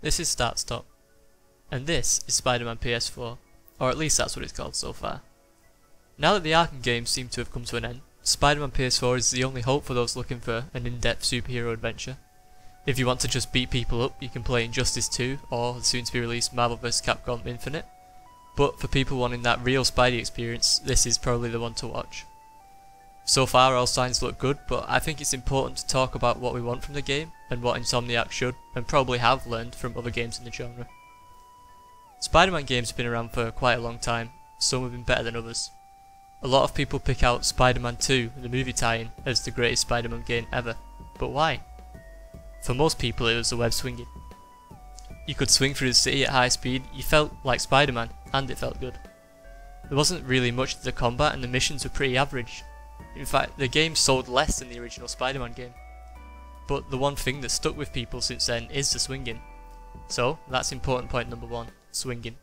This is StartStop, and this is Spider-Man PS4, or at least that's what it's called so far. Now that the Arkham games seem to have come to an end, Spider-Man PS4 is the only hope for those looking for an in-depth superhero adventure. If you want to just beat people up, you can play Injustice 2 or the soon-to-be-released Marvel vs. Capcom Infinite, but for people wanting that real Spidey experience, this is probably the one to watch. So far all signs look good, but I think it's important to talk about what we want from the game and what Insomniac should and probably have learned from other games in the genre. Spider-Man games have been around for quite a long time, some have been better than others. A lot of people pick out Spider-Man 2, the movie tie-in, as the greatest Spider-Man game ever, but why? For most people it was the web swinging. You could swing through the city at high speed, you felt like Spider-Man, and it felt good. There wasn't really much to the combat and the missions were pretty average. In fact, the game sold less than the original Spider-Man game. But the one thing that stuck with people since then is the swinging. So, that's important point number one, swinging.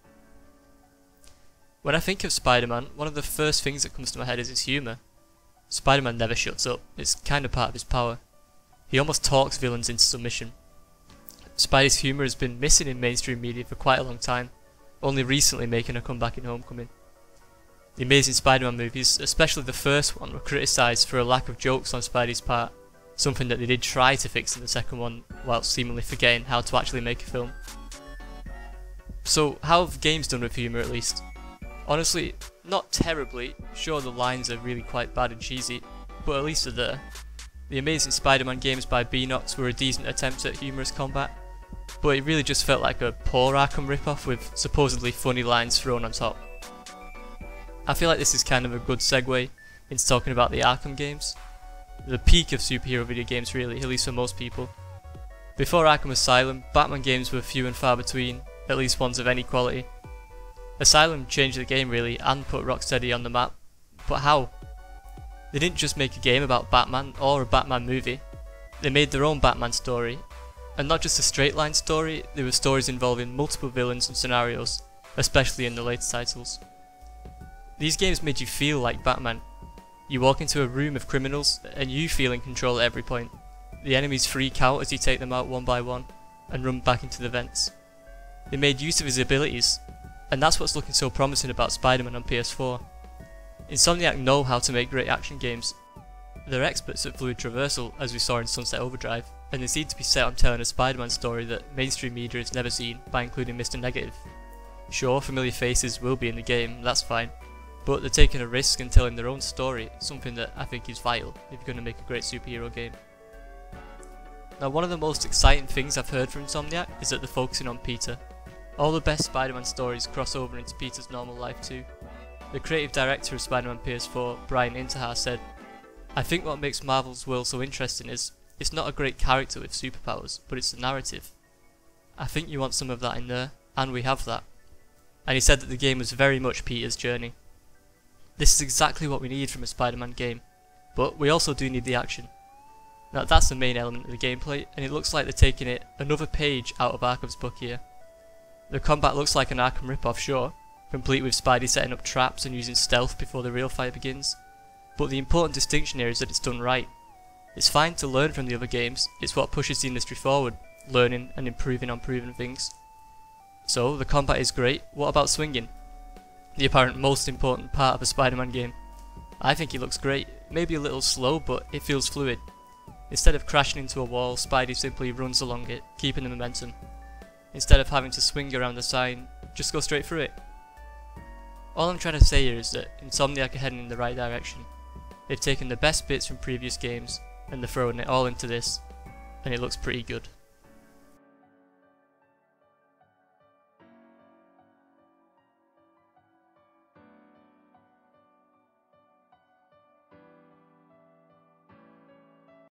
When I think of Spider-Man, one of the first things that comes to my head is his humour. Spider-Man never shuts up, it's kind of part of his power. He almost talks villains into submission. Spidey's humour has been missing in mainstream media for quite a long time, only recently making a comeback in Homecoming. The Amazing Spider-Man movies, especially the first one, were criticised for a lack of jokes on Spidey's part, something that they did try to fix in the second one, whilst seemingly forgetting how to actually make a film. So, how have games done with humour at least? Honestly, not terribly, sure the lines are really quite bad and cheesy, but at least they're there. The Amazing Spider-Man games by Beanox were a decent attempt at humorous combat, but it really just felt like a poor Arkham ripoff with supposedly funny lines thrown on top. I feel like this is kind of a good segue into talking about the Arkham games. The peak of superhero video games really, at least for most people. Before Arkham Asylum, Batman games were few and far between, at least ones of any quality. Asylum changed the game really and put Rocksteady on the map, but how? They didn't just make a game about Batman or a Batman movie, they made their own Batman story, and not just a straight line story, there were stories involving multiple villains and scenarios, especially in the later titles. These games made you feel like Batman. You walk into a room of criminals and you feel in control at every point. The enemies freak out as you take them out one by one and run back into the vents. They made use of his abilities, and that's what's looking so promising about Spider-Man on PS4. Insomniac know how to make great action games. They're experts at fluid traversal, as we saw in Sunset Overdrive, and they seem to be set on telling a Spider-Man story that mainstream media has never seen by including Mr. Negative. Sure, familiar faces will be in the game, that's fine, but they're taking a risk and telling their own story, something that I think is vital if you're going to make a great superhero game. Now, one of the most exciting things I've heard from Insomniac is that they're focusing on Peter. All the best Spider-Man stories cross over into Peter's normal life too. The creative director of Spider-Man PS4, Brian Intihar, said, "I think what makes Marvel's world so interesting is, it's not a great character with superpowers, but it's the narrative. I think you want some of that in there, and we have that." And he said that the game was very much Peter's journey. This is exactly what we need from a Spider-Man game, but we also do need the action. Now that's the main element of the gameplay, and it looks like they're taking it another page out of Arkham's book here. The combat looks like an Arkham ripoff, sure, complete with Spidey setting up traps and using stealth before the real fight begins, but the important distinction here is that it's done right. It's fine to learn from the other games, it's what pushes the industry forward, learning and improving on proven things. So the combat is great, what about swinging? The apparent most important part of a Spider-Man game. I think it looks great, maybe a little slow, but it feels fluid. Instead of crashing into a wall, Spidey simply runs along it, keeping the momentum. Instead of having to swing around the sign, just go straight through it. All I'm trying to say here is that Insomniac are heading in the right direction. They've taken the best bits from previous games, and they're throwing it all into this, and it looks pretty good.